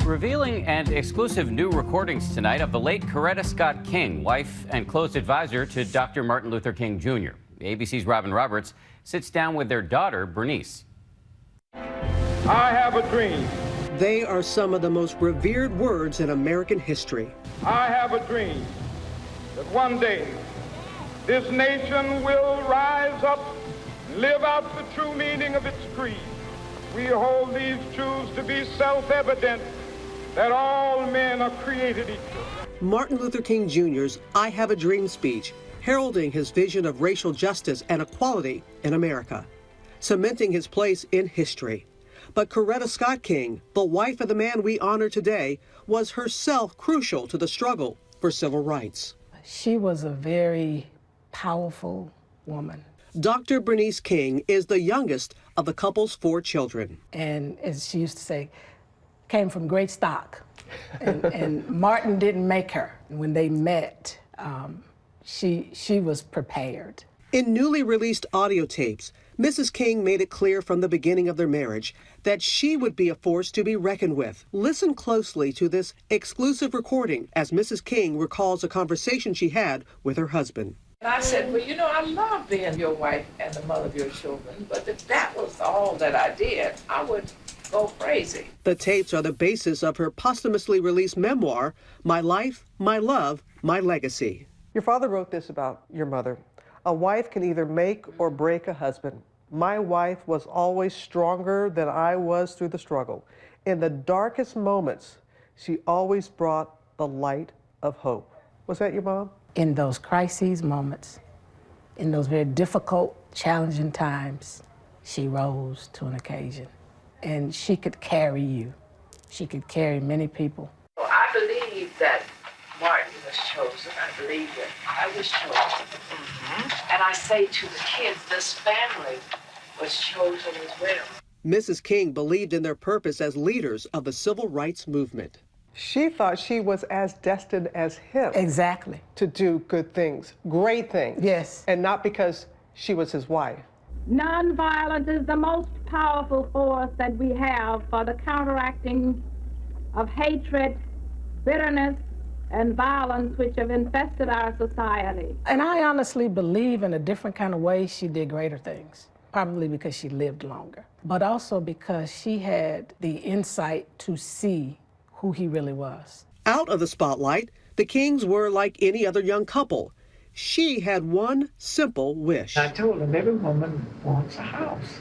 Revealing and exclusive new recordings tonight of the late Coretta King, wife and close advisor to Dr. Martin Luther King Jr. ABC's Robin Roberts sits down with their daughter, Bernice. I have a dream. They are some of the most revered words in American history. I have a dream that one day this nation will rise up and live out the true meaning of its creed. We hold these truths to be self-evident, that all men are created equal. Martin Luther King Jr.'s I Have a Dream speech, heralding his vision of racial justice and equality in America, cementing his place in history. But Coretta King, the wife of the man we honor today, was herself crucial to the struggle for civil rights. She was a very powerful woman. Dr. Bernice King is the youngest of the couple's 4 children. And as she used to say, came from great stock. And Martin didn't make her. When they met, she was prepared. In newly released audio tapes, Mrs. King made it clear from the beginning of their marriage that she would be a force to be reckoned with. Listen closely to this exclusive recording as Mrs. King recalls a conversation she had with her husband. And I said, well, you know, I love being your wife and the mother of your children, but if that was all that I did, I would go crazy. The tapes are the basis of her posthumously released memoir, My Life, My Love, My Legacy. Your father wrote this about your mother. A wife can either make or break a husband. My wife was always stronger than I was through the struggle. In the darkest moments, she always brought the light of hope. Was that your mom? In those crises moments, in those very difficult, challenging times, she rose to an occasion. And she could carry you. She could carry many people. Well, I believe that Martin was chosen. I believe that I was chosen. And I say to the kids, this family was chosen as well. Mrs. King believed in their purpose as leaders of the civil rights movement. She thought she was as destined as him. Exactly. To do good things, great things. Yes. And not because she was his wife. Nonviolence is the most powerful force that we have for the counteracting of hatred, bitterness, and violence which have infested our society. And I honestly believe in a different kind of way she did greater things, probably because she lived longer, but also because she had the insight to see who he really was. Out of the spotlight, the Kings were like any other young couple. She had one simple wish. I told him every woman wants a house.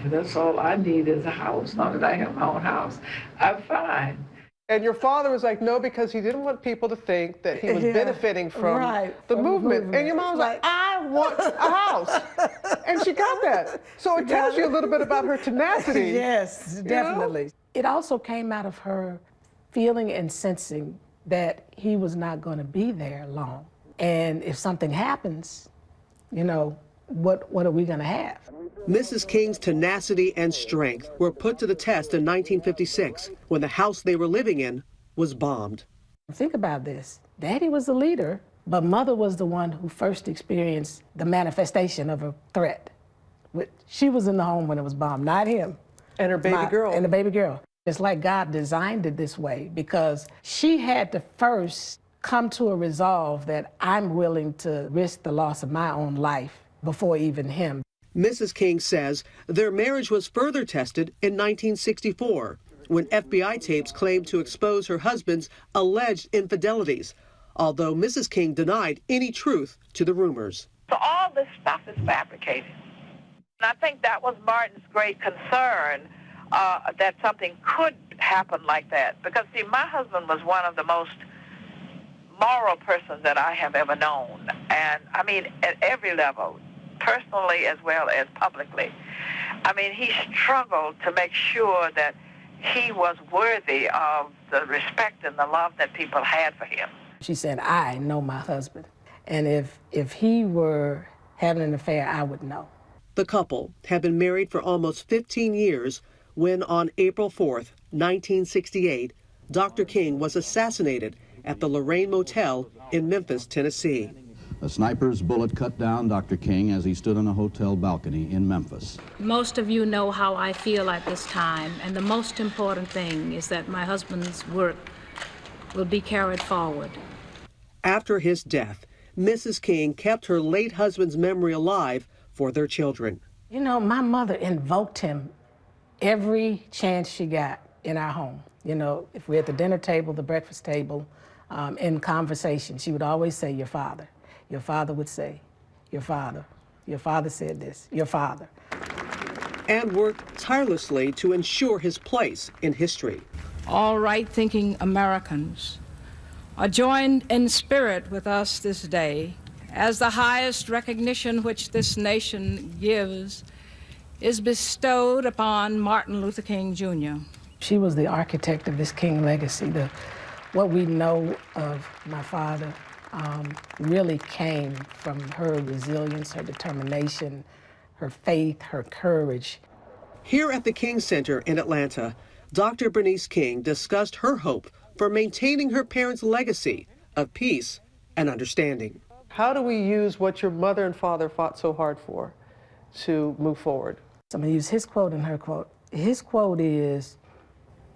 That's all I need is a house. As long as I have my own house, I'm fine. And your father was like, no, because he didn't want people to think that he was benefiting from the movement. And your mom was like, I want a house. And she got that. So it tells you a little bit about her tenacity. Yes, definitely. You know? It also came out of her feeling and sensing that he was not going to be there long. And if something happens, you know, what are we going to have? Mrs. King's tenacity and strength were put to the test in 1956 when the house they were living in was bombed. Think about this. Daddy was the leader, but Mother was the one who first experienced the manifestation of a threat. She was in the home when it was bombed, not him. And her baby girl. And the baby girl. It's like God designed it this way because she had to first come to a resolve that I'm willing to risk the loss of my own life before even him. Mrs. King says their marriage was further tested in 1964 when FBI tapes claimed to expose her husband's alleged infidelities, although Mrs. King denied any truth to the rumors. So all this stuff is fabricated. And I think that was Martin's great concern, that something could happen like that. Because, see, my husband was one of the most moral persons that I have ever known. And, I mean, at every level, personally as well as publicly. I mean, he struggled to make sure that he was worthy of the respect and the love that people had for him. She said, I know my husband. And if he were having an affair, I would know. The couple had been married for almost 15 years when on April 4th, 1968, Dr. King was assassinated at the Lorraine Motel in Memphis, Tennessee. A sniper's bullet cut down Dr. King as he stood on a hotel balcony in Memphis. Most of you know how I feel at this time, and the most important thing is that my husband's work will be carried forward. After his death, Mrs. King kept her late husband's memory alive for their children. You know, my mother invoked him every chance she got in our home. You know, if we're at the dinner table, the breakfast table, in conversation, she would always say, "Your father." Your father would say, "Your father. Your father said this. Your father." And worked tirelessly to ensure his place in history. All right-thinking Americans are joined in spirit with us this day as the highest recognition which this nation gives is bestowed upon Martin Luther King, Jr. She was the architect of this King legacy. What we know of my father really came from her resilience, her determination, her faith, her courage. Here at the King Center in Atlanta, Dr. Bernice King discussed her hope for maintaining her parents' legacy of peace and understanding. How do we use what your mother and father fought so hard for to move forward? I'm going to use his quote and her quote. His quote is,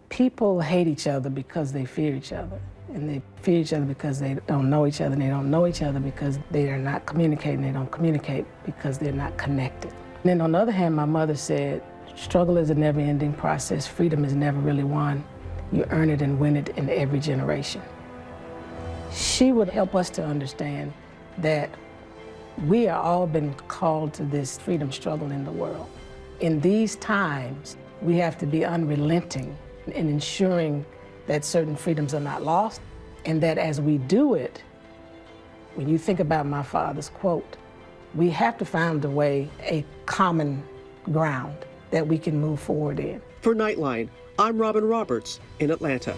"People hate each other because they fear each other. And they fear each other because they don't know each other. And they don't know each other because they are not communicating. They don't communicate because they're not connected." And then on the other hand, my mother said, "Struggle is a never-ending process. Freedom is never really won. You earn it and win it in every generation." She would help us to understand that we are all been called to this freedom struggle in the world. In these times, we have to be unrelenting in ensuring that certain freedoms are not lost, and that as we do it, when you think about my father's quote, we have to find a way, a common ground that we can move forward in. For Nightline, I'm Robin Roberts in Atlanta.